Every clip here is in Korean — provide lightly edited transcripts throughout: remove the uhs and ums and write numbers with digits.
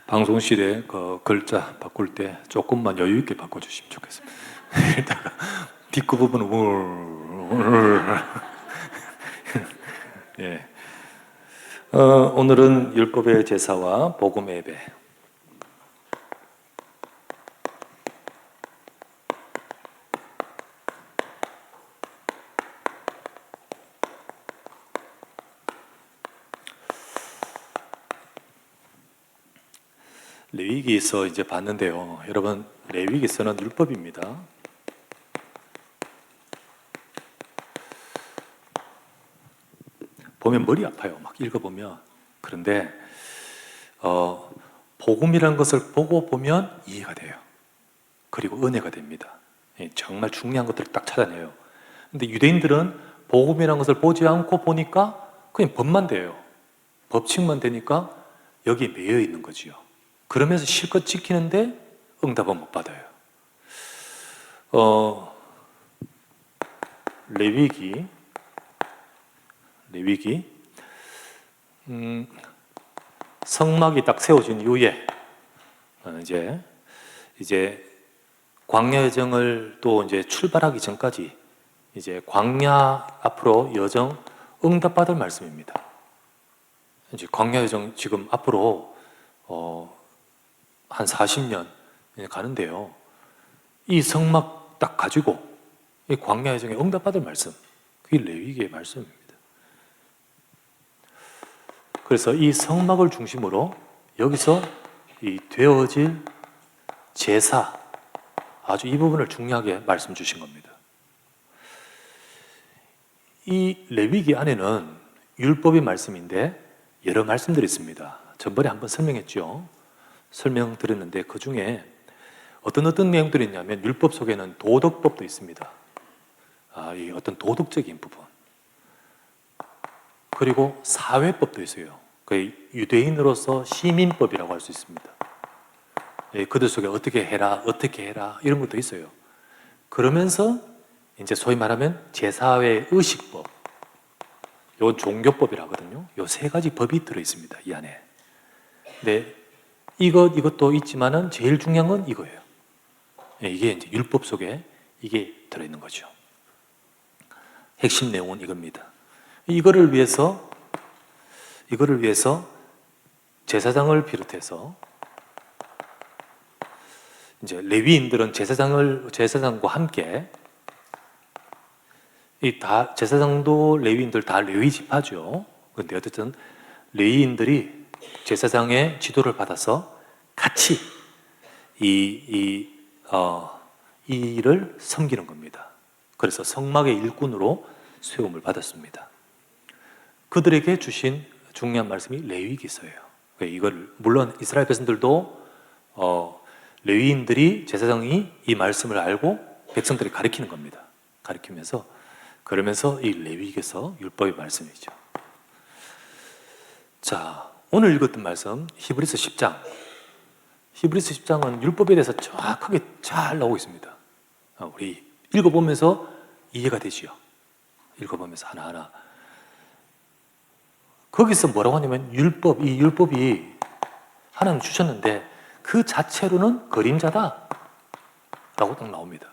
방송실에 그 글자 바꿀 때 조금만 여유 있게 바꿔주시면 좋겠습니다. 이따가 뒷그 부분은 예. 오늘은 율법의 제사와 복음의 예배. 레위기에서 이제 봤는데요. 여러분, 레위기에서는 율법입니다. 보면 머리 아파요. 막 읽어보면. 그런데 복음이라는 것을 보고 보면 이해가 돼요. 그리고 은혜가 됩니다. 정말 중요한 것들을 딱 찾아내요. 근데 유대인들은 복음이라는 것을 보지 않고 보니까 그냥 법만 돼요. 법칙만 되니까 여기에 매여 있는 거지요. 그러면서 실컷 지키는데 응답은 못 받아요. 레위기 성막이 딱 세워진 이후에 이제 광야 여정을 또 이제 출발하기 전까지 이제 광야 앞으로 여정 응답받을 말씀입니다. 이제 광야 여정 지금 앞으로 한 40년 가는데요. 이 성막 딱 가지고 이 광야 여정에 응답받을 말씀, 그게 레위기의 말씀입니다. 그래서 이 성막을 중심으로 여기서 이 되어질 제사, 아주 이 부분을 중요하게 말씀 주신 겁니다. 이 레위기 안에는 율법의 말씀인데 여러 말씀들이 있습니다. 전번에 한번 설명했죠. 설명드렸는데 그 중에 어떤 내용들이 있냐면 율법 속에는 도덕법도 있습니다. 이 어떤 도덕적인 부분. 그리고 사회법도 있어요. 그 유대인으로서 시민법이라고 할 수 있습니다. 그들 속에 어떻게 해라 이런 것도 있어요. 그러면서 이제 소위 말하면 제사회 의식법, 요 종교법이라 하거든요. 요 세 가지 법이 들어 있습니다. 이 안에. 근데 이것도 있지만은 제일 중요한 건 이거예요. 이게 이제 율법 속에 이게 들어 있는 거죠. 핵심 내용은 이겁니다. 이거를 위해서 제사장을 비롯해서 이제 레위인들은 제사장과 함께 제사장도 레위인들 다 레위 지파죠. 그런데 어쨌든 레위인들이 제사장의 지도를 받아서 같이 이 일을 섬기는 겁니다. 그래서 성막의 일꾼으로 세움을 받았습니다. 그들에게 주신 중요한 말씀이 레위기서예요. 이걸 물론 이스라엘 백성들도 레위인들이 제사장이 이 말씀을 알고 백성들이 가르치는 겁니다. 그러면서 이 레위기서 율법의 말씀이죠. 자, 오늘 읽었던 말씀 히브리서 10장. 히브리서 10장은 율법에 대해서 정확하게 잘 나오고 있습니다. 우리 읽어보면서 이해가 되지요. 읽어보면서 하나하나. 거기서 뭐라고 하냐면 이 율법이 하나님 주셨는데 그 자체로는 그림자다 라고 딱 나옵니다.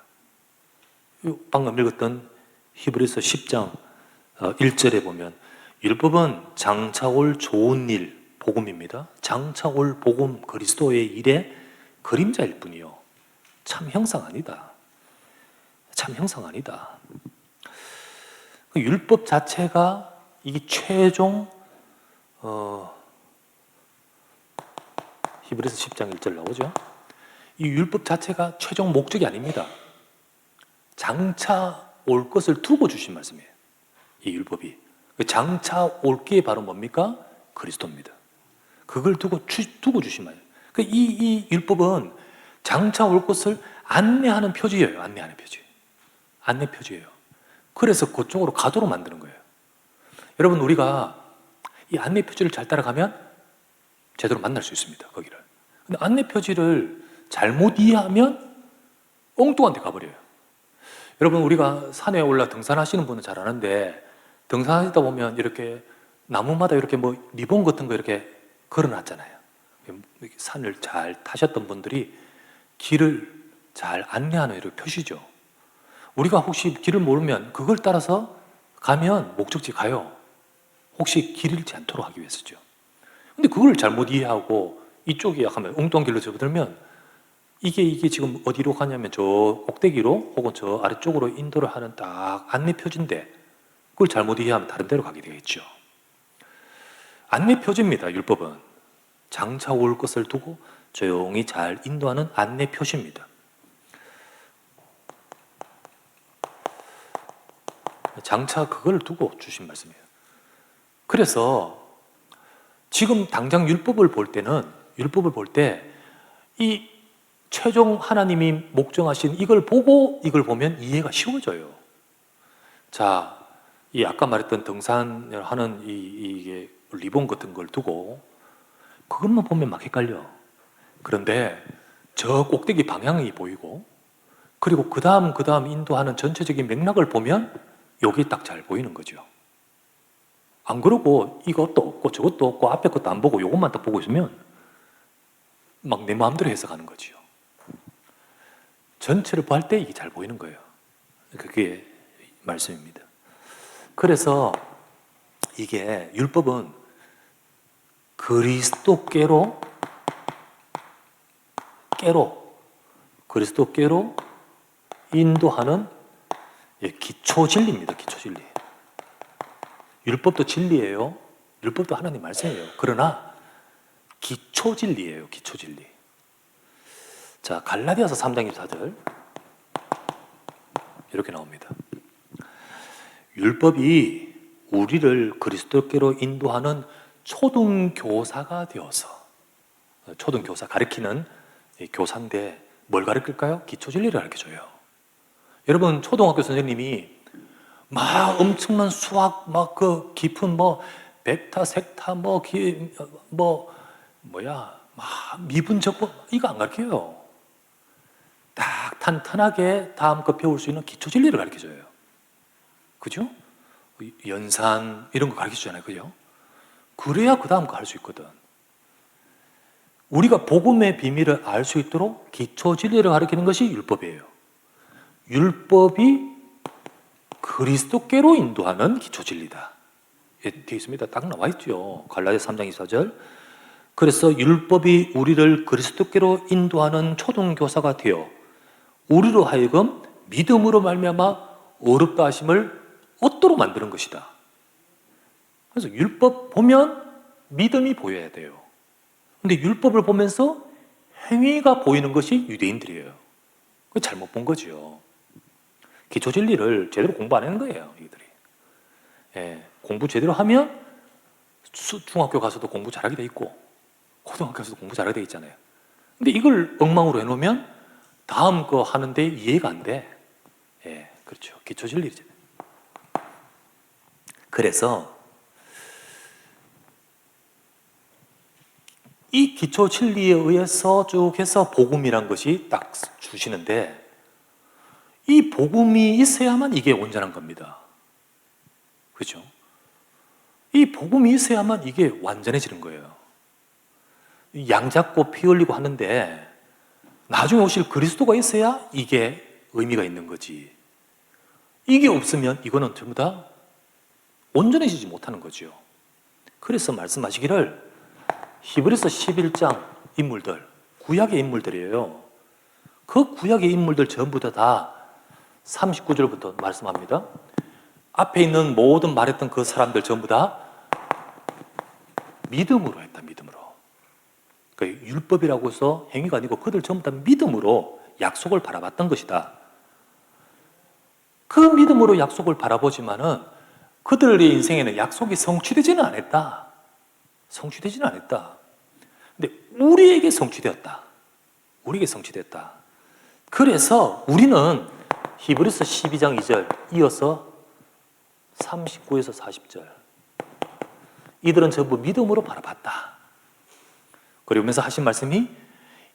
방금 읽었던 히브리서 10장 1절에 보면 율법은 장차 올 좋은 일, 복음입니다. 장차 올 복음, 그리스도의 일의 그림자일 뿐이요. 참 형상 아니다. 율법 자체가 이게 최종 히브리서 10장 1절 나오죠. 이 율법 자체가 최종 목적이 아닙니다. 장차 올 것을 두고 주신 말씀이에요. 이 율법이. 장차 올 게 바로 뭡니까? 그리스도입니다. 그걸 두고 주신 말이에요. 이 율법은 장차 올 것을 안내하는 표지예요. 안내 표지예요. 그래서 그쪽으로 가도록 만드는 거예요. 여러분, 우리가 이 안내 표지를 잘 따라가면 제대로 만날 수 있습니다. 거기를. 근데 안내 표지를 잘못 이해하면 엉뚱한 데 가버려요. 여러분, 우리가 산에 올라 등산하시는 분은 잘 아는데 등산하시다 보면 이렇게 나무마다 이렇게 뭐 리본 같은 거 이렇게 걸어놨잖아요. 산을 잘 타셨던 분들이 길을 잘 안내하는 이런 표시죠. 우리가 혹시 길을 모르면 그걸 따라서 가면 목적지 가요. 혹시 길 잃지 않도록 하기 위해서죠. 근데 그걸 잘못 이해하고 이쪽이 하면 엉뚱길로 접어들면 이게 지금 어디로 가냐면 저 꼭대기로 혹은 저 아래쪽으로 인도를 하는 딱 안내 표지인데 그걸 잘못 이해하면 다른 데로 가게 되겠죠. 안내 표지입니다. 율법은 장차 올 것을 두고 조용히 잘 인도하는 안내 표시입니다. 장차 그걸 두고 주신 말씀이에요. 그래서 지금 당장 율법을 볼 때 이 최종 하나님이 목정하신 이걸 보고 이걸 보면 이해가 쉬워져요. 자, 이 아까 말했던 등산을 하는 이게 리본 같은 걸 두고 그것만 보면 막 헷갈려. 그런데 저 꼭대기 방향이 보이고 그리고 그 다음 인도하는 전체적인 맥락을 보면 여기 딱 잘 보이는 거죠. 안 그러고 이것도 없고 저것도 없고 앞에 것도 안 보고 이것만 딱 보고 있으면 막 내 마음대로 해석하는 거죠. 전체를 볼 때 이게 잘 보이는 거예요. 그게 말씀입니다. 그래서 이게 율법은 그리스도께로 인도하는 기초 진리입니다. 기초 진리. 율법도 진리예요. 율법도 하나님 말씀이에요. 그러나 기초 진리예요. 기초 진리. 자, 갈라디아서 3장 24절 이렇게 나옵니다. 율법이 우리를 그리스도께로 인도하는 초등교사가 되어서, 초등교사 가르치는 교사인데 뭘 가르칠까요? 기초 진리를 가르쳐줘요. 여러분 초등학교 선생님이 막 엄청난 수학 막 그 깊은 뭐 벡터 섹터 막 미분 적분 이거 안 가르쳐요. 딱 탄탄하게 다음 거 배울 수 있는 기초 진리를 가르쳐줘요. 그죠? 연산 이런 거 가르쳐주잖아요. 그죠? 그래야 그 다음 거 할 수 있거든. 우리가 복음의 비밀을 알 수 있도록 기초 진리를 가르치는 것이 율법이에요. 율법이 그리스도께로 인도하는 기초 진리다. 뒤에 있습니다. 딱 나와 있죠. 갈라디아서 3장 24절. 그래서 율법이 우리를 그리스도께로 인도하는 초등교사가 되어 우리로 하여금 믿음으로 말미암아 어렵다 하심을 얻도록 만드는 것이다. 그래서 율법 보면 믿음이 보여야 돼요. 근데 율법을 보면서 행위가 보이는 것이 유대인들이에요. 그거 잘못 본 거죠. 기초 진리를 제대로 공부 안 하는 거예요, 이들이. 공부 제대로 하면 중학교 가서도 공부 잘하게 돼 있고 고등학교 가서도 공부 잘하게 돼 있잖아요. 근데 이걸 엉망으로 해놓으면 다음 거 하는데 이해가 안 돼. 그렇죠. 기초 진리잖아요. 그래서 이 기초 진리에 의해서 쭉 해서 복음이란 것이 딱 주시는데 이 복음이 있어야만 이게 온전한 겁니다. 그렇죠? 이 복음이 있어야만 이게 완전해지는 거예요. 양 잡고 피 흘리고 하는데 나중에 오실 그리스도가 있어야 이게 의미가 있는 거지. 이게 없으면 이거는 전부 다 온전해지지 못하는 거죠. 그래서 말씀하시기를 히브리서 11장 인물들, 구약의 인물들이에요. 그 구약의 인물들 전부 다 39절부터 말씀합니다. 앞에 있는 모든 말했던 그 사람들 전부 다 믿음으로 했다. 믿음으로. 그러니까 율법이라고 해서 행위가 아니고 그들 전부 다 믿음으로 약속을 바라봤던 것이다. 그 믿음으로 약속을 바라보지만은 그들의 인생에는 약속이 성취되지는 않았다. 성취되지는 않았다. 근데 우리에게 성취되었다. 우리에게 성취됐다. 그래서 우리는 히브리서 12장 2절 이어서 39에서 40절 이들은 전부 믿음으로 바라봤다. 그러면서 하신 말씀이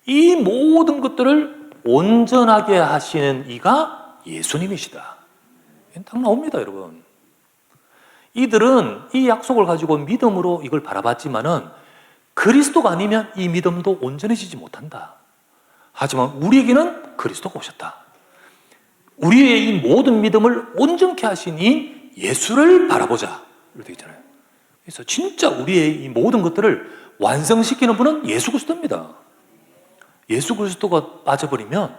이 모든 것들을 온전하게 하시는 이가 예수님이시다. 딱 나옵니다, 여러분. 이들은 이 약속을 가지고 믿음으로 이걸 바라봤지만은 그리스도가 아니면 이 믿음도 온전해지지 못한다. 하지만 우리에게는 그리스도가 오셨다. 우리의 이 모든 믿음을 온전케 하신 이 예수를 바라보자. 이렇게 되어 있잖아요. 그래서 진짜 우리의 이 모든 것들을 완성시키는 분은 예수 그리스도입니다. 예수 그리스도가 빠져버리면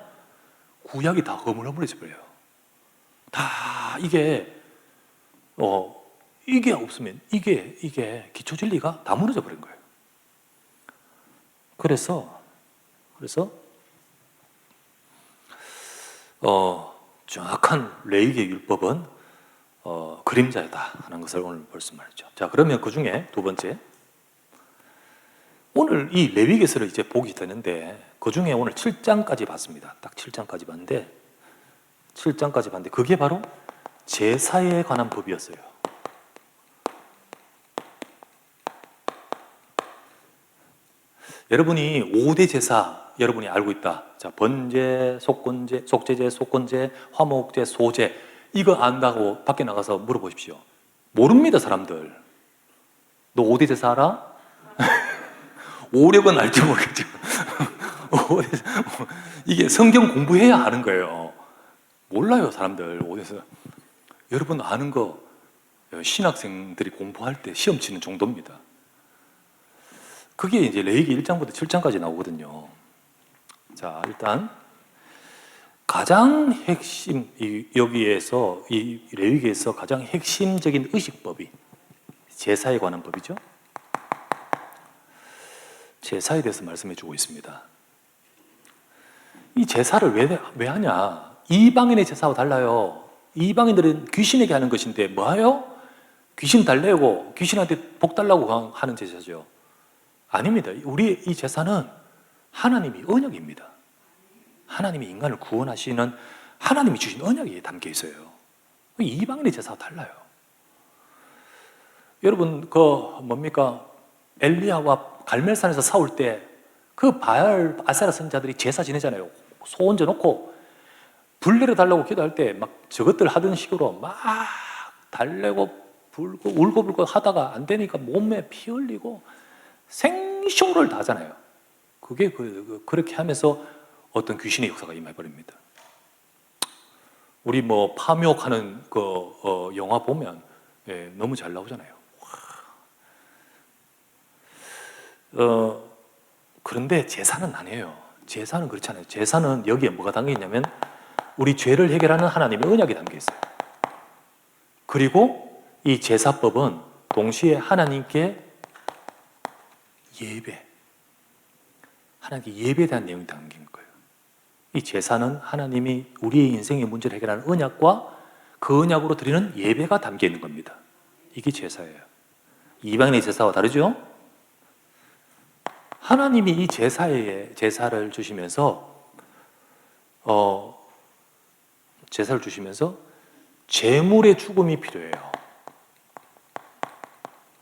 구약이 다 허물허물해져 버려요. 다 이게 없으면 이게 기초 진리가 다 무너져 버린 거예요. 그래서 정확한 레위기의 율법은 그림자이다 하는 것을 오늘 벌써 말했죠. 자, 그러면 그 중에 두 번째, 오늘 이 레위기서를 이제 보게 되는데 그 중에 오늘 7장까지 봤습니다. 딱 7장까지 봤는데 그게 바로 제사에 관한 법이었어요. 여러분이 5대 제사 여러분이 알고 있다. 자, 번제, 속죄제, 속건제, 화목제, 소제, 이거 안다고 밖에 나가서 물어보십시오. 모릅니다, 사람들. 너 5대 제사 알아? 오력은 알지 모르겠죠. 이게 성경 공부해야 아는 거예요. 몰라요, 사람들. 5대 제사. 여러분 아는 거 신학생들이 공부할 때 시험 치는 정도입니다. 그게 이제 레위기 1장부터 7장까지 나오거든요. 자, 일단 가장 핵심, 여기에서 이 레위기에서 가장 핵심적인 의식법이 제사에 관한 법이죠. 제사에 대해서 말씀해 주고 있습니다. 이 제사를 왜 하냐? 이방인의 제사와 달라요. 이방인들은 귀신에게 하는 것인데 뭐예요? 귀신 달래고 귀신한테 복 달라고 하는 제사죠. 아닙니다. 우리 이 제사는 하나님이 언약입니다. 하나님이 인간을 구원하시는 하나님이 주신 언약이 담겨 있어요. 이방인의 제사와 달라요. 여러분 엘리야와 갈멜산에서 싸울 때 그 바알 아세라 선자들이 제사 지내잖아요. 소 얹어 놓고 불 내려달라고 기도할 때 막 저것들 하던 식으로 막 달래고 불고 울고불고 하다가 안 되니까 몸에 피 흘리고 생쇼를 다 하잖아요. 그게 그렇게 하면서 어떤 귀신의 역사가 임해버립니다. 우리 파묘하는 영화 보면 너무 잘 나오잖아요. 그런데 제사는 아니에요. 제사는 그렇지 않아요. 제사는 여기에 뭐가 담겨 있냐면 우리 죄를 해결하는 하나님의 언약이 담겨 있어요. 그리고 이 제사법은 동시에 하나님께 하나님께 예배에 대한 내용이 담긴 거예요. 이 제사는 하나님이 우리의 인생의 문제를 해결하는 언약과 그 언약으로 드리는 예배가 담겨 있는 겁니다. 이게 제사예요. 이방인의 제사와 다르죠? 하나님이 이 제사를 주시면서 제물의 죽음이 필요해요.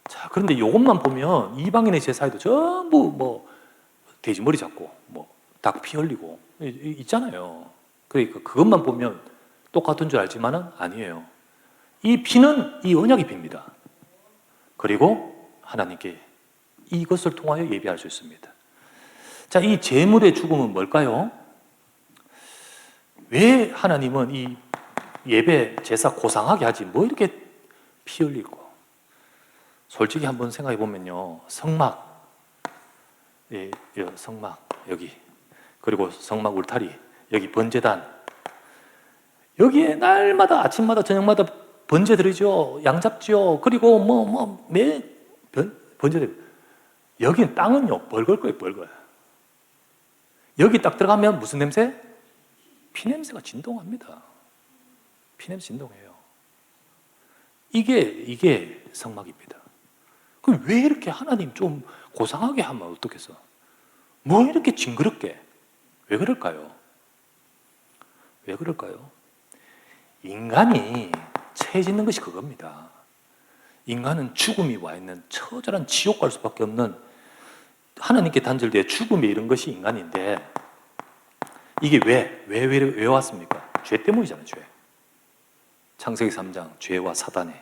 자, 그런데 이것만 보면 이방인의 제사에도 전부 돼지 머리 잡고 닭 피 흘리고 있잖아요. 그러니까 그것만 보면 똑같은 줄 알지만은 아니에요. 이 피는 이 언약의 피입니다. 그리고 하나님께 이것을 통하여 예배할 수 있습니다. 자, 이 제물의 죽음은 뭘까요? 왜 하나님은 이 예배 제사 고상하게 하지 이렇게 피 흘리고? 솔직히 한번 생각해 보면요, 성막 여기, 그리고 성막 울타리 여기, 번제단 여기에 날마다 아침마다 저녁마다 번제 드리죠. 양 잡죠. 그리고 매 번제 드리죠. 여기는 땅은요 벌걸 거예요. 벌걸. 여기 딱 들어가면 무슨 냄새? 피냄새가 진동합니다. 피냄새 진동해요. 이게 성막입니다. 그럼 왜 이렇게 하나님 좀 고상하게 하면 어떻겠어? 이렇게 징그럽게? 왜 그럴까요? 왜 그럴까요? 인간이 죄 짓는 것이 그겁니다. 인간은 죽음이 와 있는 처절한 지옥 갈 수밖에 없는, 하나님께 단절되어 죽음에 이른 것이 인간인데, 이게 왜 왔습니까? 죄 때문이잖아요. 죄. 창세기 3장 죄와 사단의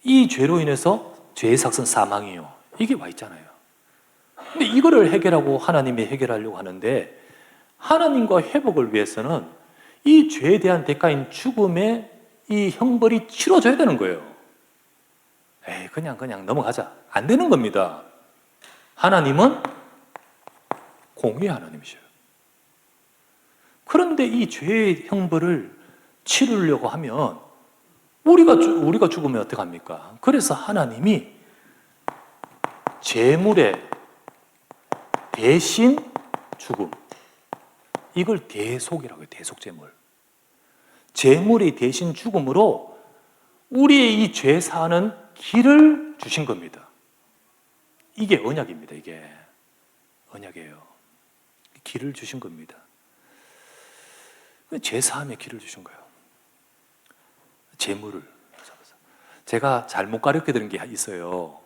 이 죄로 인해서 죄의 삭은 사망이요, 이게 와 있잖아요. 근데 이거를 해결하고 하나님이 해결하려고 하는데, 하나님과 회복을 위해서는 이 죄에 대한 대가인 죽음의 이 형벌이 치러져야 되는 거예요. 에이, 그냥 넘어가자. 안 되는 겁니다. 하나님은 공의의 하나님이셔요. 그런데 이 죄의 형벌을 치르려고 하면 우리가 죽으면 어떡합니까? 그래서 하나님이 제물의 대신 죽음, 이걸 대속이라고 해요. 대속제물. 제물의 대신 죽음으로 우리의 이 죄 사하는 길을 주신 겁니다. 이게 언약입니다. 이게 언약이에요. 길을 주신 겁니다. 죄 사함의 길을 주신 거예요. 제물을. 제가 잘못 가르쳐 드린 게 있어요.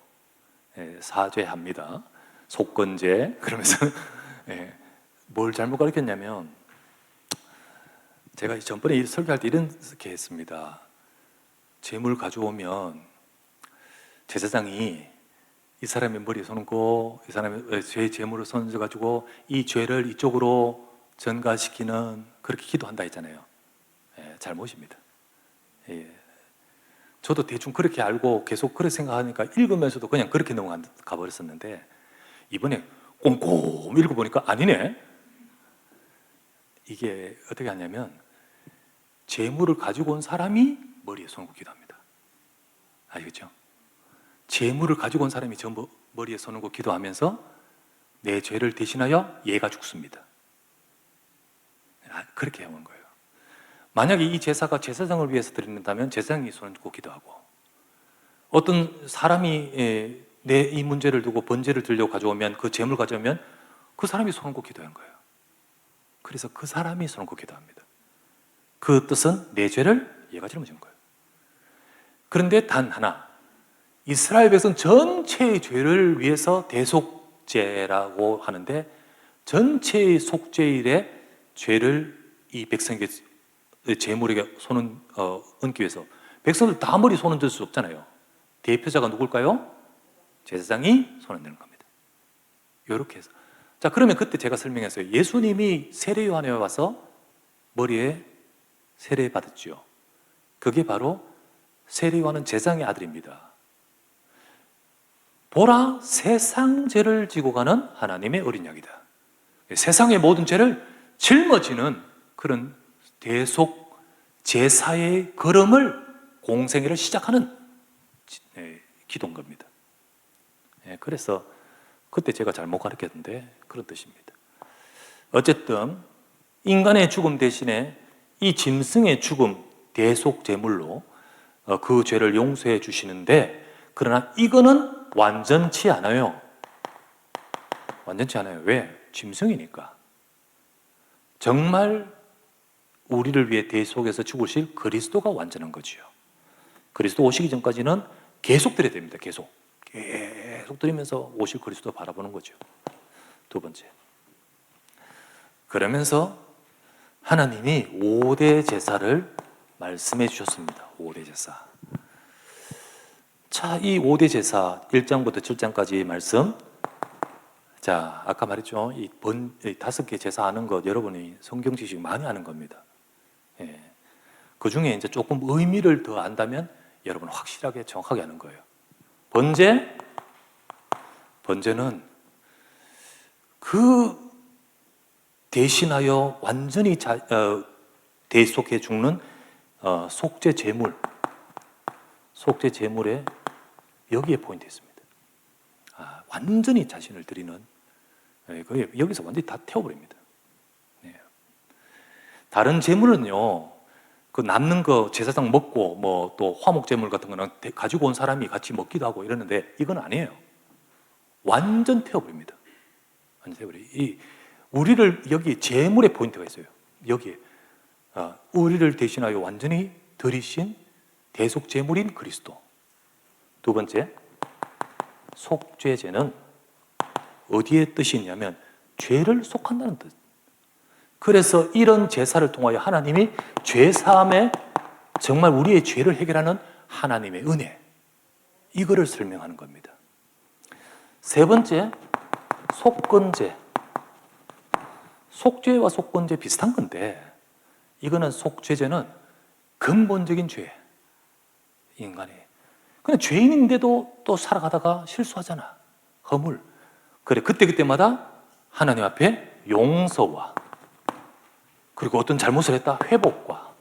사죄합니다. 속건제. 그러면서 뭘 잘못 가르쳤냐면, 제가 전번에 설교할 때 이렇게 했습니다. 제물 가져오면 제사장이 이 사람의 머리에 손 얹고 이 사람의 제물을 손 얹어가지고 이 죄를 이쪽으로 전가시키는, 그렇게 기도한다 했잖아요. 잘못입니다. 저도 대충 그렇게 알고 계속 그렇게 생각하니까 읽으면서도 그냥 그렇게 넘어가 버렸었는데, 이번에 꼼꼼 읽어보니까 아니네. 이게 어떻게 하냐면, 제물을 가지고 온 사람이 머리에 손 얹고 기도합니다. 아시겠죠? 제물을 가지고 온 사람이 전부 머리에 손 얹고 기도하면서 내 죄를 대신하여 얘가 죽습니다. 그렇게 해온 거예요. 만약에 이 제사가 제사장을 위해서 드린다면 제사장이 손 얹고 기도하고, 어떤 사람이 내 이 문제를 두고 번제를 드리려고 가져오면, 그 제물 가져오면 그 사람이 손 얹고 기도한 거예요. 그래서 그 사람이 손 얹고 기도합니다. 그 뜻은 내 죄를 얘가 짊어진 거예요. 그런데 단 하나, 이스라엘 백성 전체의 죄를 위해서 대속죄라고 하는데, 전체의 속죄일에 죄를 이 백성에게, 제물에게 손을 얹기 위해서 백성들 다 머리 손 얹을 수 없잖아요. 대표자가 누굴까요? 제사장이 손 얹는 겁니다. 이렇게 해서, 자, 그러면 그때 제가 설명했어요. 예수님이 세례 요한에 와서 머리에 세례 받았죠. 그게 바로 세례 요한은 제사장의 아들입니다. 보라, 세상 죄를 지고 가는 하나님의 어린 양이다. 세상의 모든 죄를 짊어지는 그런 대속 제사의 걸음을, 공생애를 시작하는 기도인 겁니다. 그래서 그때 제가 잘못 가르쳤는데 그런 뜻입니다. 어쨌든 인간의 죽음 대신에 이 짐승의 죽음, 대속 제물로 그 죄를 용서해 주시는데, 그러나 이거는 완전치 않아요. 완전치 않아요. 왜? 짐승이니까. 정말 우리를 위해 대속해서 죽으실 그리스도가 완전한 거지요. 그리스도 오시기 전까지는 계속 드려야 됩니다. 계속 드리면서 오실 그리스도 바라보는 거죠. 두 번째, 그러면서 하나님이 5대 제사를 말씀해 주셨습니다. 5대 제사. 자, 이 5대 제사 1장부터 7장까지 말씀. 자, 아까 말했죠. 이 5개 제사 하는 것, 여러분이 성경 지식 많이 아는 겁니다. 그 중에 이제 조금 의미를 더 안다면 여러분 확실하게 정확하게 아는 거예요. 번제는 그 대신하여 완전히 대속해 죽는 속죄 제물, 속죄 제물에 여기에 포인트 있습니다. 완전히 자신을 드리는, 여기서 완전히 다 태워버립니다. 다른 제물은요, 그 남는 거 제사장 먹고 뭐 또 화목 제물 같은 거는 가지고 온 사람이 같이 먹기도 하고 이러는데, 이건 아니에요. 완전 태워버립니다. 완전 태워버려요. 우리를, 여기 제물의 포인트가 있어요. 여기에 우리를 대신하여 완전히 드리신 대속 제물인 그리스도. 두 번째, 속죄제는 어디에 뜻이 있냐면 죄를 속한다는 뜻. 그래서 이런 제사를 통하여 하나님이 죄사함에, 정말 우리의 죄를 해결하는 하나님의 은혜, 이거를 설명하는 겁니다. 세 번째, 속건제. 속죄와 속건제 비슷한 건데, 이거는 속죄제는 근본적인 죄. 인간이. 근데 죄인인데도 또 살아가다가 실수하잖아. 허물. 그래, 그때마다 하나님 앞에 용서와, 그리고 어떤 잘못을 했다 회복과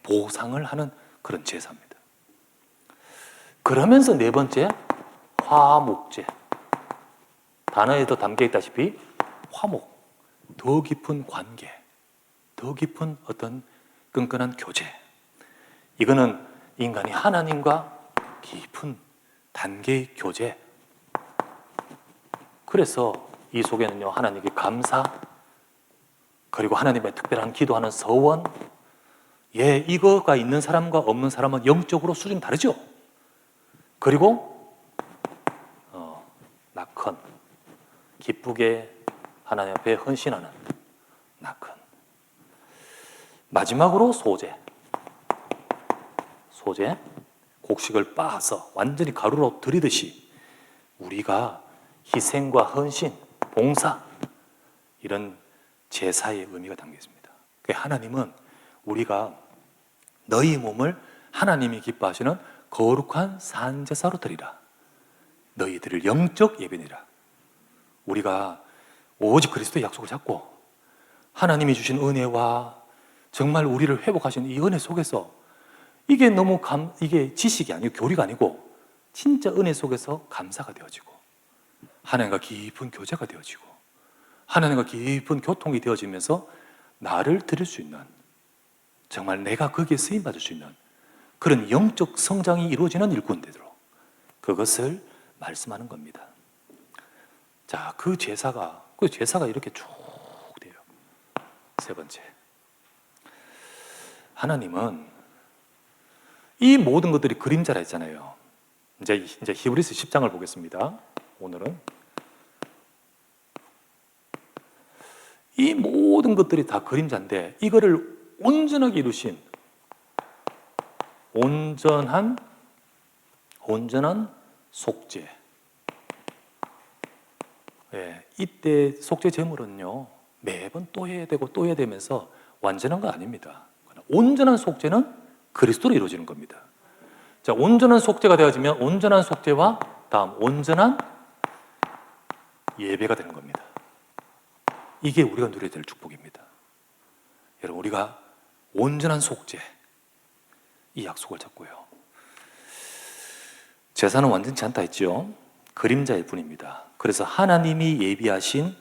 보상을 하는 그런 제사입니다. 그러면서 네 번째, 화목제. 단어에도 담겨 있다시피 화목, 더 깊은 관계, 더 깊은 어떤 끈끈한 교제. 이거는 인간이 하나님과 깊은 단계의 교제. 그래서 이 속에는요, 하나님께 감사, 그리고 하나님의 특별한 기도하는 서원. 이거가 있는 사람과 없는 사람은 영적으로 수준이 다르죠. 그리고 낙헌, 기쁘게 하나님 앞에 헌신하는 낙헌. 마지막으로 소제. 소제, 곡식을 빻아서 완전히 가루로 들이듯이 우리가 희생과 헌신, 봉사, 이런 제사의 의미가 담겨 있습니다. 하나님은 우리가 너희 몸을 하나님이 기뻐하시는 거룩한 산제사로 드리라. 너희들을 영적 예배니라. 우리가 오직 그리스도의 약속을 잡고 하나님이 주신 은혜와 정말 우리를 회복하시는 이 은혜 속에서, 이게 너무 이게 지식이 아니고 교리가 아니고 진짜 은혜 속에서 감사가 되어지고, 하나님과 깊은 교제가 되어지고, 하나님과 깊은 교통이 되어지면서 나를 드릴 수 있는, 정말 내가 거기에 쓰임받을 수 있는 그런 영적 성장이 이루어지는 일꾼되도록, 그것을 말씀하는 겁니다. 자, 그 제사가 이렇게 쭉 돼요. 세 번째, 하나님은 이 모든 것들이 그림자라 했잖아요. 이제 히브리서 10장을 보겠습니다. 오늘은 이 모든 것들이 다 그림자인데, 이거를 온전하게 이루신 온전한 속죄. 이때 속죄 제물은요, 매번 또 해야 되고 또 해야 되면서 완전한 거 아닙니다. 온전한 속죄는 그리스도로 이루어지는 겁니다. 자, 온전한 속죄가 되어지면 온전한 속죄와 다음 온전한 예배가 되는 겁니다. 이게 우리가 누려야 될 축복입니다. 여러분, 우리가 온전한 속죄, 이 약속을 잡고요. 제사는 완전치 않다 했죠. 그림자일 뿐입니다. 그래서 하나님이 예비하신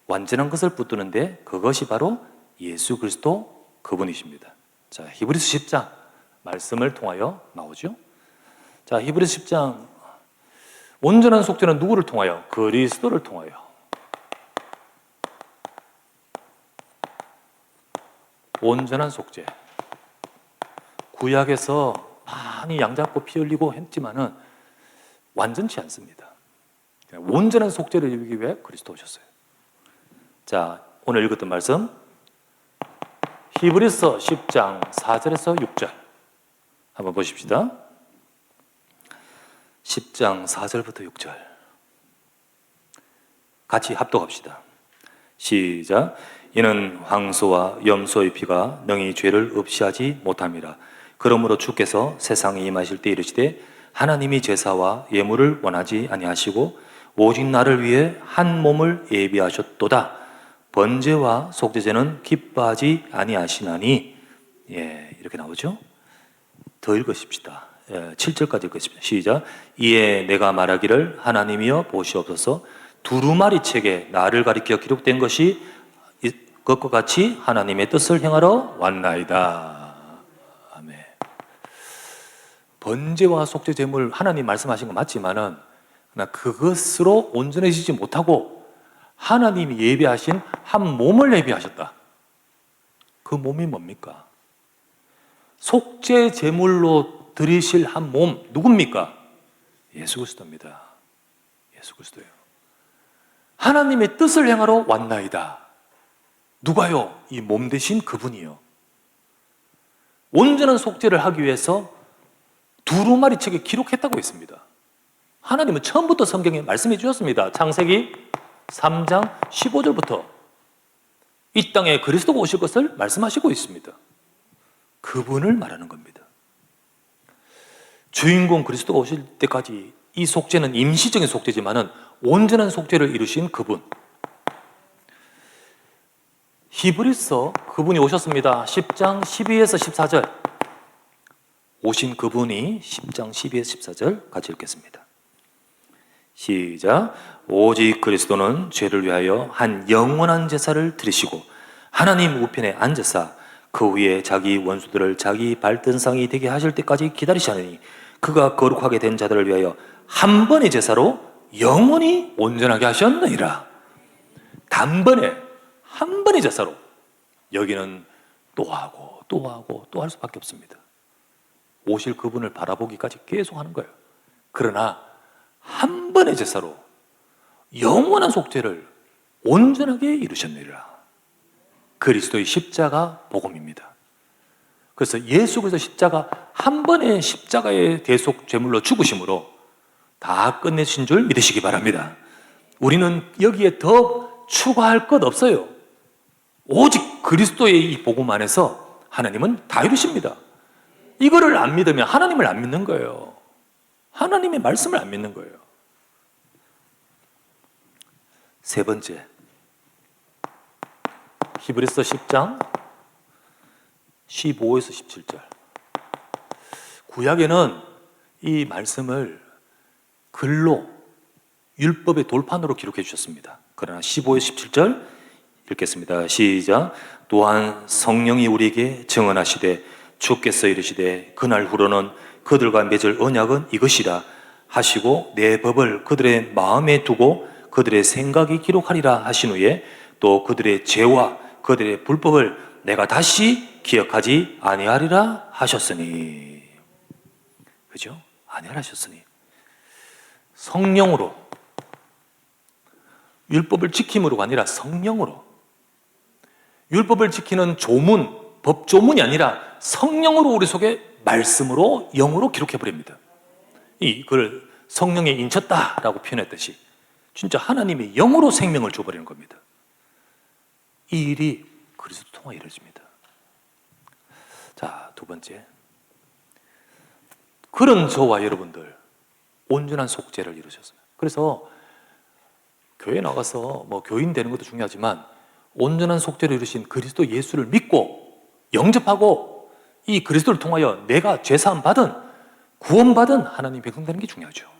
완전한 것을 붙드는데, 그것이 바로 예수 그리스도 그분이십니다. 자, 히브리서 10장 말씀을 통하여 나오죠. 자, 히브리서 10장, 온전한 속죄는 누구를 통하여? 그리스도를 통하여. 온전한 속죄. 구약에서 많이 양잡고 피 흘리고 했지만은 완전치 않습니다. 온전한 속죄를 이루기 위해 그리스도 오셨어요. 자, 오늘 읽었던 말씀, 히브리서 10장 4절에서 6절 한번 보십시다. 10장 4절부터 6절 같이 합독합시다. 시작. 이는 황소와 염소의 피가 능히 죄를 없이하지 못함이라. 그러므로 주께서 세상에 임하실 때 이르시되, 하나님이 제사와 예물을 원하지 아니하시고 오직 나를 위해 한 몸을 예비하셨도다. 번제와 속죄제는 기뻐하지 아니하시나니. 이렇게 나오죠. 더 읽으십시다. 7절까지 읽으십시다. 시작. 이에 내가 말하기를, 하나님이여 보시옵소서. 두루마리 책에 나를 가리켜 기록된 것이 그것과 같이 하나님의 뜻을 행하러 왔나이다. 아멘. 번제와 속죄 제물, 하나님 말씀하신 거 맞지만은 그것으로 온전해지지 못하고 하나님이 예비하신 한 몸을 예비하셨다. 그 몸이 뭡니까? 속죄 제물로 드리실 한 몸, 누굽니까? 예수 그리스도입니다. 예수 그리스도예요. 하나님의 뜻을 행하러 왔나이다. 누가요? 이 몸 대신 그분이요. 온전한 속죄를 하기 위해서 두루마리 책에 기록했다고 했습니다. 하나님은 처음부터 성경에 말씀해 주셨습니다. 창세기 3장 15절부터 이 땅에 그리스도가 오실 것을 말씀하시고 있습니다. 그분을 말하는 겁니다. 주인공 그리스도가 오실 때까지 이 속죄는 임시적인 속죄지만은 온전한 속죄를 이루신 그분. 히브리서 그분이 오셨습니다. 10장 12에서 14절. 오신 그분이 10장 12에서 14절 같이 읽겠습니다. 시작. 오직 그리스도는 죄를 위하여 한 영원한 제사를 드리시고 하나님 우편에 앉으사 그 위에 자기 원수들을 자기 발등상이 되게 하실 때까지 기다리시니 그가 거룩하게 된 자들을 위하여 한 번의 제사로 영원히 온전하게 하셨느니라. 단번에 한 번의 제사로. 여기는 또 하고 또 하고 또 할 수밖에 없습니다. 오실 그분을 바라보기까지 계속 하는 거예요. 그러나 한 번의 제사로 영원한 속죄를 온전하게 이루셨느니라. 그리스도의 십자가 복음입니다. 그래서 예수 그리스도 십자가 한 번의 십자가의 대속 제물로 죽으심으로 다 끝내신 줄 믿으시기 바랍니다. 우리는 여기에 더 추가할 것 없어요. 오직 그리스도의 이 복음 안에서 하나님은 다 이루십니다. 이거를 안 믿으면 하나님을 안 믿는 거예요. 하나님의 말씀을 안 믿는 거예요. 세 번째, 히브리서 10장 15에서 17절. 구약에는 이 말씀을 글로 율법의 돌판으로 기록해 주셨습니다. 그러나 15에서 17절 읽겠습니다. 시작. 또한 성령이 우리에게 증언하시되 주께서 이르시되 그날 후로는 그들과 맺을 언약은 이것이라 하시고 내 법을 그들의 마음에 두고 그들의 생각이 기록하리라 하신 후에 또 그들의 죄와 그들의 불법을 내가 다시 기억하지 아니하리라 하셨으니. 그죠? 아니하라 하셨으니. 성령으로, 율법을 지킴으로가 아니라 성령으로. 율법을 지키는 조문, 법조문이 아니라 성령으로 우리 속에 말씀으로, 영으로 기록해버립니다. 이걸 성령에 인쳤다라고 표현했듯이 진짜 하나님이 영으로 생명을 줘버리는 겁니다. 이 일이 그리스도 통하여 이루어집니다. 자, 두 번째. 그런 저와 여러분들 온전한 속죄를 이루셨습니다. 그래서 교회 나가서 뭐 교인 되는 것도 중요하지만 온전한 속죄를 이루신 그리스도 예수를 믿고 영접하고 이 그리스도를 통하여 내가 죄사함 받은 구원받은 하나님 백성 되는 게 중요하죠.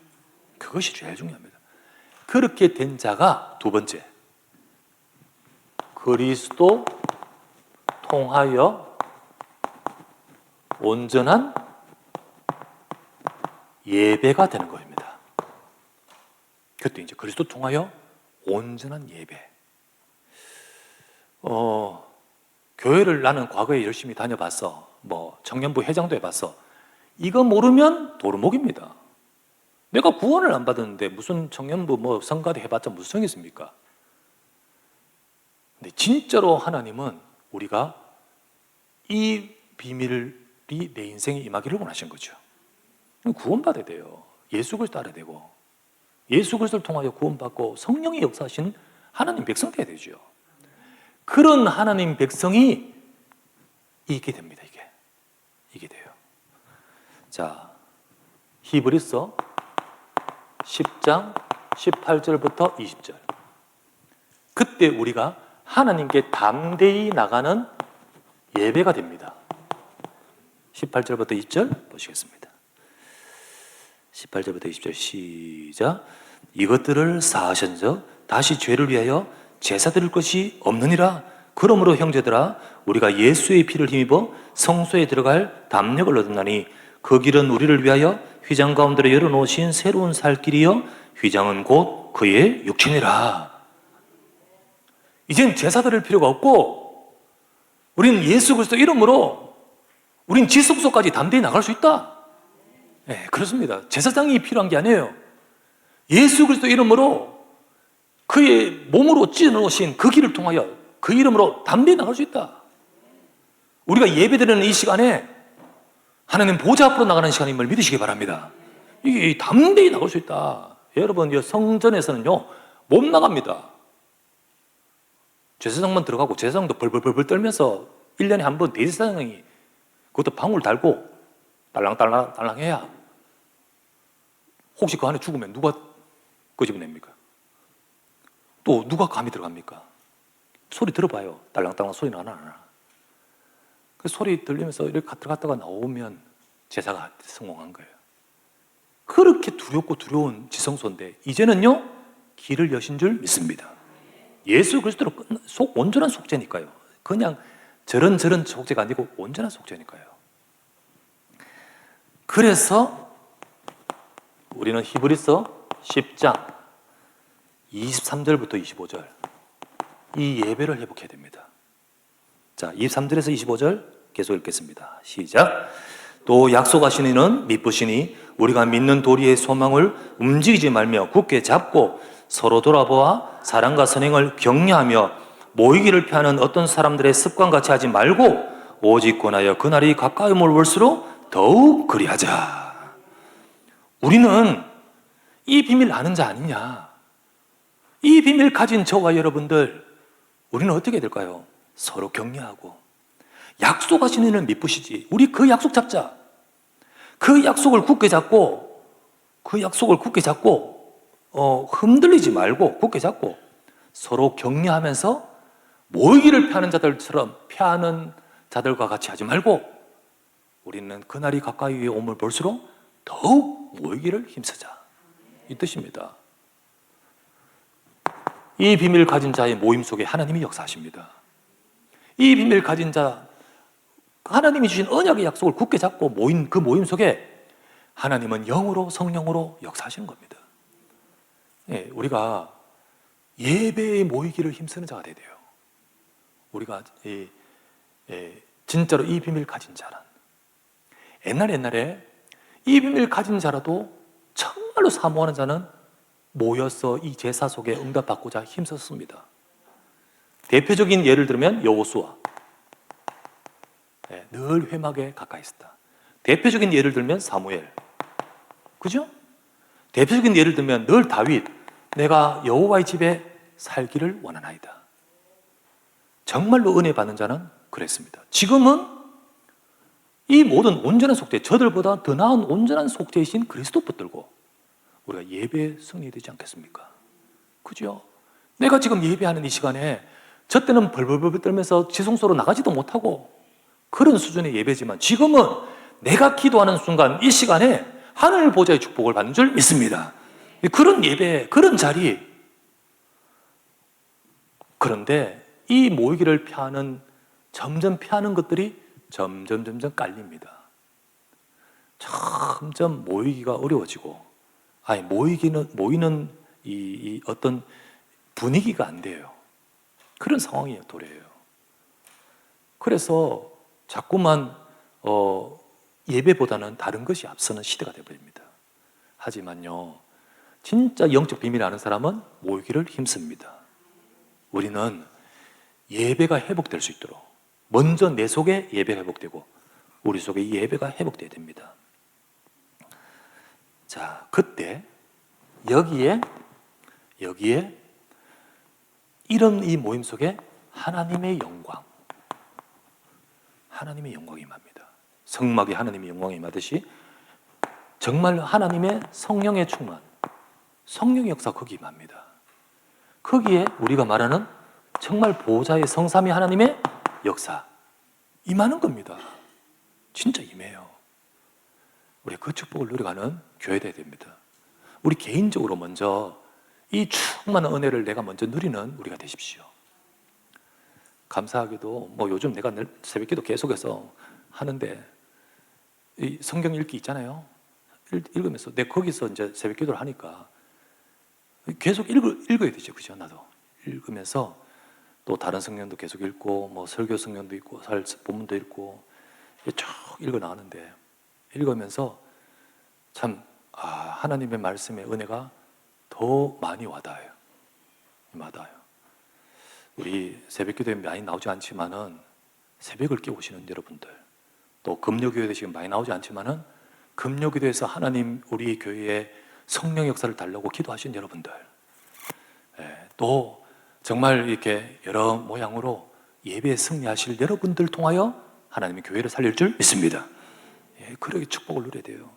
그것이 제일 중요합니다. 그렇게 된 자가 두 번째, 그리스도 통하여 온전한 예배가 되는 것입니다. 그때 이제 그리스도 통하여 온전한 예배. 교회를 나는 과거에 열심히 다녀봤어. 뭐 청년부 회장도 해봤어. 이거 모르면 도루묵입니다. 내가 구원을 안 받았는데 무슨 청년부 뭐 성가대 해봤자 무슨 성이 있습니까? 근데 진짜로 하나님은 우리가 이 비밀이 내 인생에 임하기를 원하신 거죠. 구원받아야 돼요. 예수 그리스도 알아야 되고 예수 그리스도를 통하여 구원받고 성령의 역사하신 하나님 백성 되어야 되죠. 그런 하나님 백성이 있게 됩니다. 이게 돼요. 자, 히브리서 10장 18절부터 20절. 그때 우리가 하나님께 담대히 나가는 예배가 됩니다. 18절부터 20절 보시겠습니다. 18절부터 20절 시작. 이것들을 사하신즉 다시 죄를 위하여 제사 드릴 것이 없느니라. 그러므로 형제들아 우리가 예수의 피를 힘입어 성소에 들어갈 담력을 얻었나니 그 길은 우리를 위하여 휘장 가운데로 열어놓으신 새로운 살 길이여 휘장은 곧 그의 육체니라. 이젠 제사 드릴 필요가 없고 우리는 예수 그리스도 이름으로 우린 지성소까지 담대히 나갈 수 있다. 네, 그렇습니다. 제사장이 필요한 게 아니에요. 예수 그리스도 이름으로 그의 몸으로 찢어놓으신 그 길을 통하여 그 이름으로 담대히 나갈 수 있다. 우리가 예배드리는 이 시간에 하나님 보좌 앞으로 나가는 시간임을 믿으시기 바랍니다. 이게 담대히 나올 수 있다. 여러분, 이 성전에서는요, 못 나갑니다. 제사장만 들어가고 제사장도 벌벌벌 떨면서 1년에 한 번 대제사장이 그것도 방울 달고 딸랑딸랑 해야 혹시 그 안에 죽으면 누가 끄집어냅니까? 또 누가 감히 들어갑니까? 소리 들어봐요. 딸랑딸랑 소리 나나 안 나나. 그 소리 들리면서 이렇게 들어갔다가 나오면 제사가 성공한 거예요. 그렇게 두렵고 두려운 지성소인데 이제는요, 길을 여신 줄 믿습니다. 예수 그리스도로 온전한 속죄니까요. 그냥 저런 속죄가 아니고 온전한 속죄니까요. 그래서 우리는 히브리서 10장 23절부터 25절 이 예배를 회복해야 됩니다. 자, 23절에서 25절 계속 읽겠습니다. 시작. 또 약속하신 이는 미쁘시니 우리가 믿는 도리의 소망을 움직이지 말며 굳게 잡고 서로 돌아보아 사랑과 선행을 격려하며 모이기를 피하는 어떤 사람들의 습관같이 하지 말고 오직 권하여 그날이 가까이 올수록 더욱 그리하자. 우리는 이 비밀 아는 자 아니냐? 이 비밀 가진 저와 여러분들, 우리는 어떻게 될까요? 서로 격려하고 약속하신 이는 미쁘시지. 우리 그 약속 잡자. 그 약속을 굳게 잡고 흔들리지 말고 굳게 잡고 서로 격려하면서 모이기를 피하는 자들과 같이 하지 말고 우리는 그날이 가까이 오면 볼수록 더욱 모이기를 힘쓰자. 이 뜻입니다. 이 비밀을 가진 자의 모임 속에 하나님이 역사하십니다. 이 비밀을 가진 자, 하나님이 주신 언약의 약속을 굳게 잡고 모인 그 모임 속에 하나님은 영으로 성령으로 역사하시는 겁니다. 예, 우리가 예배에 모이기를 힘쓰는 자가 돼야 돼요. 우리가 진짜로 이 비밀을 가진 자란, 옛날에 이 비밀을 가진 자라도 정말로 사모하는 자는 모여서 이 제사 속에 응답받고자 힘썼습니다. 대표적인 예를 들면 여호수아, 늘 회막에 가까이 있었다. 대표적인 예를 들면 사무엘, 그죠? 대표적인 예를 들면 늘 다윗, 내가 여호와의 집에 살기를 원하나이다. 정말로 은혜 받는 자는 그랬습니다. 지금은 이 모든 온전한 속죄, 저들보다 더 나은 온전한 속죄이신 그리스도 붙들고 우리가 예배에 승리되지 않겠습니까? 그죠? 내가 지금 예배하는 이 시간에 저 때는 벌벌벌 떨면서 지성소로 나가지도 못하고 그런 수준의 예배지만 지금은 내가 기도하는 순간 이 시간에 하늘 보좌의 축복을 받는 줄 믿습니다. 그런 예배, 그런 자리. 그런데 이 모이기를 점점 피하는 것들이 점점 깔립니다. 점점 모이기가 어려워지고, 모이는 이 어떤 분위기가 안 돼요. 그런 상황이에요, 도래예요. 그래서 자꾸만 예배보다는 다른 것이 앞서는 시대가 되어버립니다. 하지만요, 진짜 영적 비밀을 아는 사람은 모이기를 힘씁니다. 우리는 예배가 회복될 수 있도록 먼저 내 속에 예배가 회복되고 우리 속에 이 예배가 회복돼야 됩니다. 자, 그때 여기에 이런 이 모임 속에 하나님의 영광이 임합니다. 성막에 하나님의 영광이 임하듯이 정말 하나님의 성령의 충만, 성령의 역사 거기 임합니다. 거기에 우리가 말하는 정말 보좌의 성삼위 하나님의 역사 임하는 겁니다. 진짜 임해요. 우리 그 축복을 누려가는 교회 되어야 됩니다. 우리 개인적으로 먼저 이 충만한 은혜를 내가 먼저 누리는 우리가 되십시오. 감사하게도 요즘 내가 늘 새벽기도 계속해서 하는데 이 성경 읽기 있잖아요. 읽으면서 내가 거기서 이제 새벽기도를 하니까 계속 읽어야 되죠, 그죠? 나도 읽으면서 또 다른 성경도 계속 읽고 설교 성경도 읽고 본문도 읽고 쭉 읽어 나가는데 읽으면서 참 하나님의 말씀의 은혜가 더 많이 와닿아요. 우리 새벽기도에 많이 나오지 않지만은 새벽을 깨우시는 여러분들, 또 금요교회에 지금 많이 나오지 않지만은 금요기도에서 하나님 우리 교회에 성령 역사를 달라고 기도하신 여러분들, 또 정말 이렇게 여러 모양으로 예배에 승리하실 여러분들 통하여 하나님이 교회를 살릴 줄 믿습니다. 그렇게 축복을 누려야 돼요.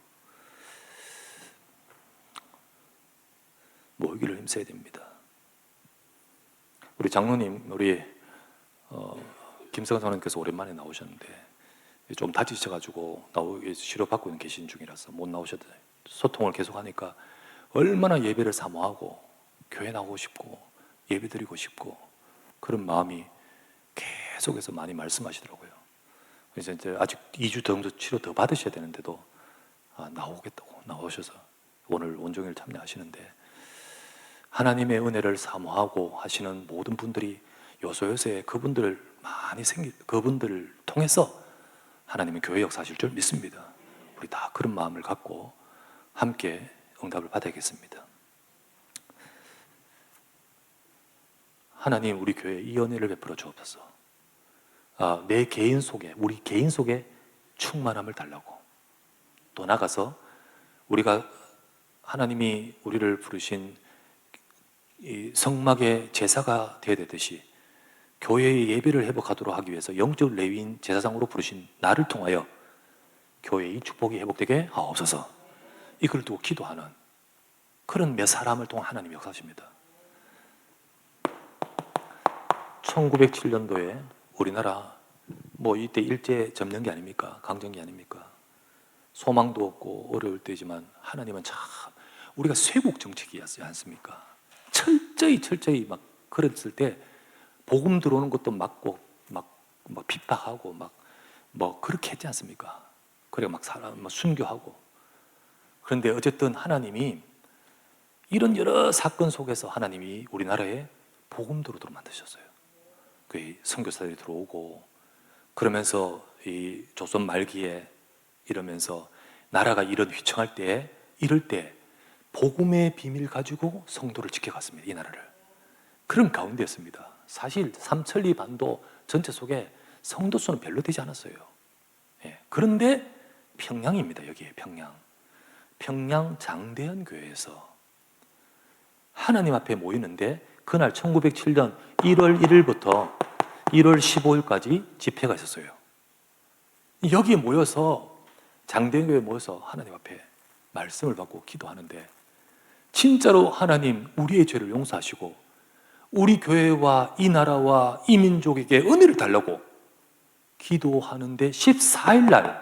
모이기를 힘써야 됩니다. 우리 장로님, 우리 김성선 장로님께서 오랜만에 나오셨는데 좀 다치셔가지고 치료받고 계신 중이라서 못 나오셨더니 소통을 계속하니까 얼마나 예배를 사모하고 교회 나오고 싶고 예배 드리고 싶고 그런 마음이 계속해서 많이 말씀하시더라고요. 그래서 이제 아직 2주 정도 치료 더 받으셔야 되는데도 나오겠다고 나오셔서 오늘 온종일 참여하시는데, 하나님의 은혜를 사모하고 하시는 모든 분들이 요소요소에 그분들을 그분들을 통해서 하나님의 교회 역사하실 줄 믿습니다. 우리 다 그런 마음을 갖고 함께 응답을 받아야겠습니다. 하나님, 우리 교회에 이 은혜를 베풀어 주옵소서. 내 개인 속에, 우리 개인 속에 충만함을 달라고, 또 나가서 우리가 하나님이 우리를 부르신 이 성막의 제사가 되어야 되듯이 교회의 예배를 회복하도록 하기 위해서 영적 레위인 제사장으로 부르신 나를 통하여 교회의 축복이 회복되게 하옵소서. 이걸 두고 기도하는 그런 몇 사람을 통해 하나님이 역사하십니다. 1907년도에 우리나라 이때 일제 점령 게 아닙니까? 강점기 아닙니까? 소망도 없고 어려울 때지만 하나님은 참 우리가 쇄국 정책이었지 않습니까? 철저히 막 그랬을 때 복음 들어오는 것도 막고 막 핍박하고 그렇게 했지 않습니까? 그래 막 사람 순교하고. 그런데 어쨌든 하나님이 이런 여러 사건 속에서 하나님이 우리나라에 복음 들어오도록 만드셨어요. 그 선교사들이 들어오고 그러면서 이 조선 말기에 이러면서 나라가 이런 휘청할 때 이럴 때 복음의 비밀 가지고 성도를 지켜갔습니다. 이 나라를. 그런 가운데였습니다. 사실 삼천리 반도 전체 속에 성도 수는 별로 되지 않았어요. 그런데 평양입니다. 여기에 평양 장대현 교회에서 하나님 앞에 모이는데 그날 1907년 1월 1일부터 1월 15일까지 집회가 있었어요. 여기에 모여서 장대현 교회에 모여서 하나님 앞에 말씀을 받고 기도하는데 진짜로 하나님 우리의 죄를 용서하시고 우리 교회와 이 나라와 이 민족에게 은혜를 달라고 기도하는데 14일 날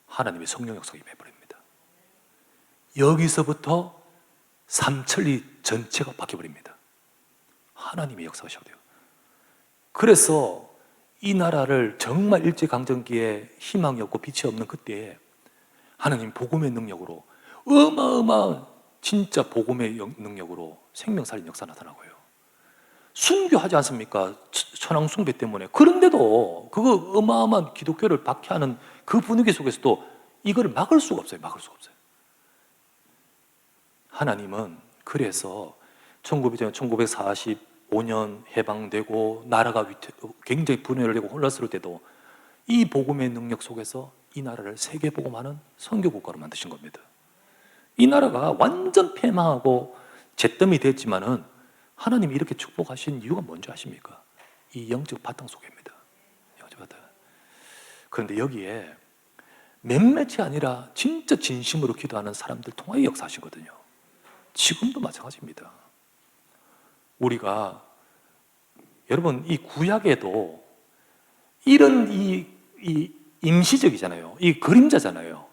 하나님의 성령 역사가 임해버립니다. 여기서부터 삼천리 전체가 바뀌어버립니다. 하나님의 역사가 돼요. 그래서 이 나라를 정말 일제강점기에 희망이 없고 빛이 없는 그때에 하나님 복음의 능력으로 어마어마한 진짜 복음의 능력으로 생명살린 역사 나타나고요. 순교하지 않습니까? 천황 숭배 때문에. 그런데도 그거 어마어마한 기독교를 박해하는 그 분위기 속에서도 이걸 막을 수가 없어요. 하나님은 그래서 1945년 해방되고 나라가 굉장히 분열되고 혼란스러울 때도 이 복음의 능력 속에서 이 나라를 세계복음하는 선교국가로 만드신 겁니다. 이 나라가 완전 폐망하고 잿더미 됐지만은 하나님이 이렇게 축복하신 이유가 뭔지 아십니까? 이 영적 바탕 속입니다. 영적 바탕. 그런데 여기에 몇몇이 아니라 진짜 진심으로 기도하는 사람들 통하여 역사하시거든요. 지금도 마찬가지입니다. 우리가 여러분 이 구약에도 이런 이 임시적이잖아요. 이 그림자잖아요.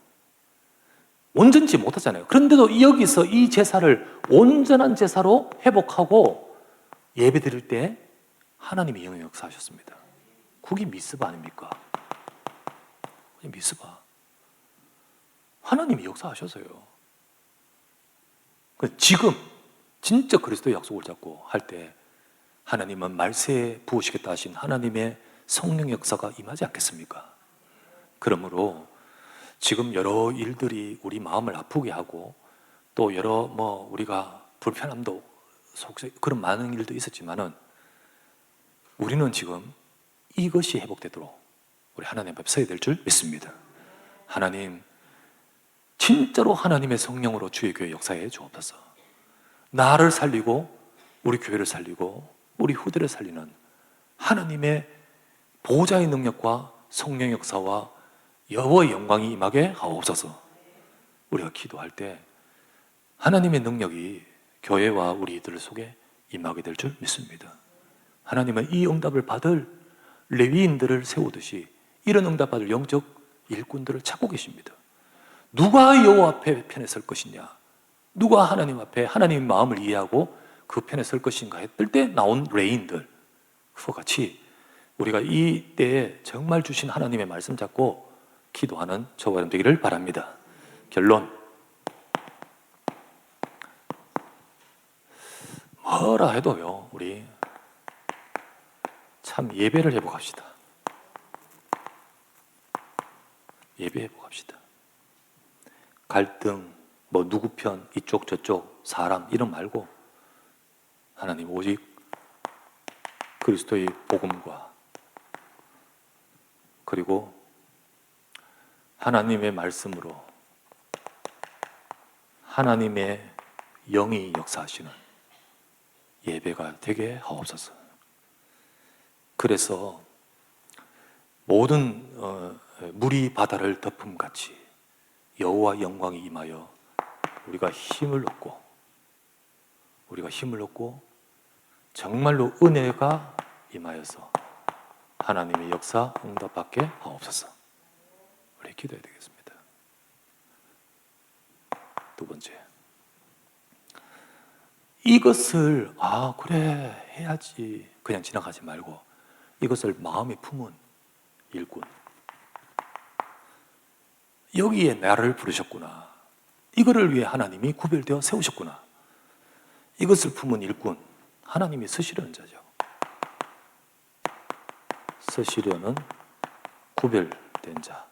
온전치 못하잖아요. 그런데도 여기서 이 제사를 온전한 제사로 회복하고 예배 드릴 때 하나님이 영의 역사하셨습니다. 그게 미스바 아닙니까? 미스바. 하나님이 역사하셨어요. 지금 진짜 그리스도의 약속을 잡고 할 때 하나님은 말세에 부으시겠다 하신 하나님의 성령 역사가 임하지 않겠습니까? 그러므로 지금 여러 일들이 우리 마음을 아프게 하고 또 여러 우리가 불편함도 속에 그런 많은 일도 있었지만은 우리는 지금 이것이 회복되도록 우리 하나님 앞에 서야 될 줄 믿습니다. 하나님, 진짜로 하나님의 성령으로 주의 교회 역사에 주옵소서. 나를 살리고 우리 교회를 살리고 우리 후대를 살리는 하나님의 보호자의 능력과 성령 역사와 여호와의 영광이 임하게 하옵소서. 우리가 기도할 때 하나님의 능력이 교회와 우리들 속에 임하게 될 줄 믿습니다. 하나님은 이 응답을 받을 레위인들을 세우듯이 이런 응답 받을 영적 일꾼들을 찾고 계십니다. 누가 여호와 앞에 편에 설 것이냐, 누가 하나님 앞에 하나님의 마음을 이해하고 그 편에 설 것인가 했을 때 나온 레위인들, 그와 같이 우리가 이 때에 정말 주신 하나님의 말씀 잡고 기도하는 저와 여러분 되기를 바랍니다. 결론, 뭐라 해도요, 우리 참 예배를 회복합시다. 예배 회복합시다. 갈등, 뭐 누구 편, 이쪽 저쪽, 사람 이런 말고 하나님 오직 그리스도의 복음과 그리고 하나님의 말씀으로 하나님의 영이 역사하시는 예배가 되게 하옵소서. 그래서 모든 물이 바다를 덮음같이 여호와 영광이 임하여 우리가 힘을 얻고 정말로 은혜가 임하여서 하나님의 역사 응답받게 하옵소서. 우리 기도해야 되겠습니다. 두 번째, 이것을 그래 해야지 그냥 지나가지 말고 이것을 마음에 품은 일꾼, 여기에 나를 부르셨구나, 이거를 위해 하나님이 구별되어 세우셨구나, 이것을 품은 일꾼, 하나님이 쓰시려는 자죠. 쓰시려는 구별된 자.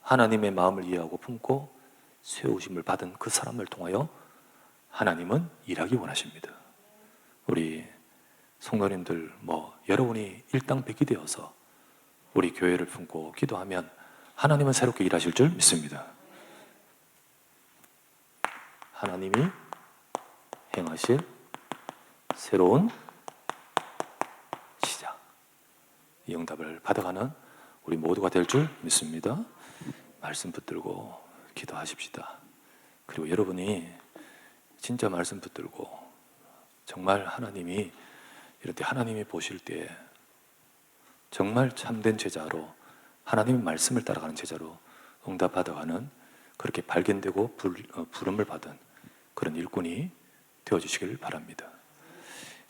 하나님의 마음을 이해하고 품고 세우심을 받은 그 사람을 통하여 하나님은 일하기 원하십니다. 우리 성도님들 여러분이 일당백이 되어서 우리 교회를 품고 기도하면 하나님은 새롭게 일하실 줄 믿습니다. 하나님이 행하실 새로운 시작, 이 응답을 받아가는 우리 모두가 될 줄 믿습니다. 말씀 붙들고 기도하십시다. 그리고 여러분이 진짜 말씀 붙들고 정말 하나님이 이럴 때 하나님이 보실 때 정말 참된 제자로 하나님의 말씀을 따라가는 제자로 응답 받아가는 그렇게 발견되고 부름을 받은 그런 일꾼이 되어주시길 바랍니다.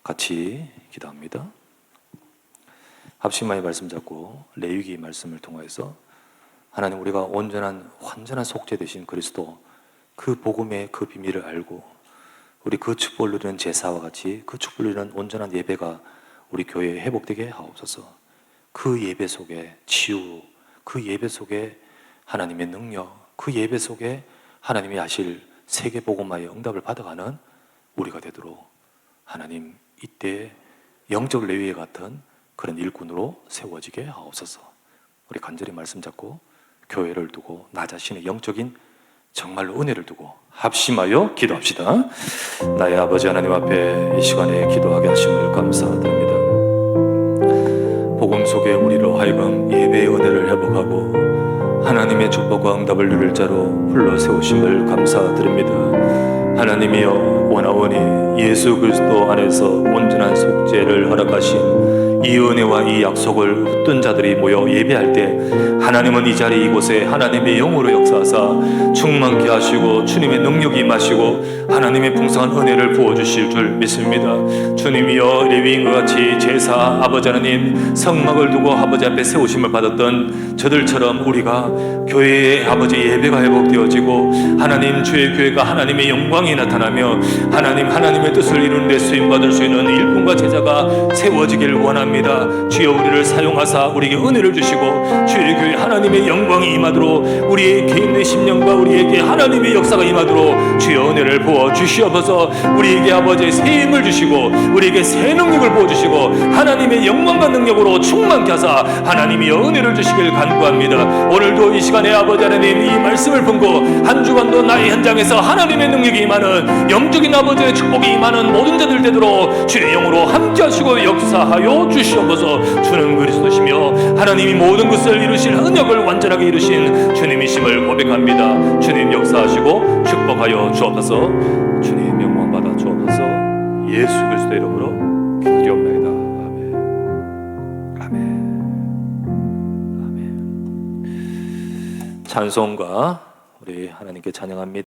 같이 기도합니다. 합심하여 말씀 잡고 레위기 말씀을 통해서 하나님, 우리가 완전한 속죄 되신 그리스도 그 복음의 그 비밀을 알고 우리 그 축복을 누리는 제사와 같이 그 축복을 누리는 온전한 예배가 우리 교회에 회복되게 하옵소서. 그 예배 속에 치유, 그 예배 속에 하나님의 능력, 그 예배 속에 하나님이 하실 세계 복음화의 응답을 받아가는 우리가 되도록 하나님 이때 영적 레위와 같은 그런 일꾼으로 세워지게 하옵소서. 우리 간절히 말씀 잡고 교회를 두고 나 자신의 영적인 정말로 은혜를 두고 합심하여 기도합시다. 나의 아버지 하나님 앞에 이 시간에 기도하게 하심을 감사드립니다. 복음 속에 우리로 하여금 예배의 은혜를 회복하고 하나님의 축복과 응답을 누릴 자로 불러 세우심을 감사드립니다. 하나님이여, 원하오니 예수 그리스도 안에서 온전한 속죄를 허락하신 이 은혜와 이 약속을 붙든 자들이 모여 예배할 때 하나님은 이 자리 이곳에 하나님의 영으로 역사하사 충만케 하시고 주님의 능력이 임하시고 하나님의 풍성한 은혜를 부어주실 줄 믿습니다. 주님이여, 레위인과 같이 제사 아버지 하나님 성막을 두고 아버지 앞에 세우심을 받았던 저들처럼 우리가 교회의 아버지 예배가 회복되어지고 하나님 주의 교회가 하나님의 영광이 나타나며 하나님의 뜻을 이루는 데 쓰임받을 수 있는 일꾼과 제자가 세워지길 원합니다. 주여, 우리를 사용하사 우리에게 은혜를 주시고 주의 교회 하나님의 영광이 임하도록 우리의 개인의 심령과 우리에게 하나님의 역사가 임하도록 주여 은혜를 부어 주시옵소서. 우리에게 아버지의 새 힘을 주시고 우리에게 새 능력을 부어주시고 하나님의 영광과 능력으로 충만케 하사 하나님이 은혜를 주시길 간구합니다. 오늘도 이 시간에 아버지 하나님 이 말씀을 품고 한 주간도 나의 현장에서 하나님의 능력이 임하는 영적인 아버지의 축복이 임하는 모든 자들 되도록 주의 영으로 함께 하시고 역사하여 주시옵소서. 주는 그리스도시며 하나님이 모든 것을 이루실 은역을 완전하게 이루신 주님이심을 고백합니다. 주님 역사하시고 축복하여 주옵소서. 주님 영광 받아 주옵소서. 예수 그리스도 이름으로 기도드리옵나이다. 아멘. 아멘. 아멘. 찬송가 우리 하나님께 찬양합니다.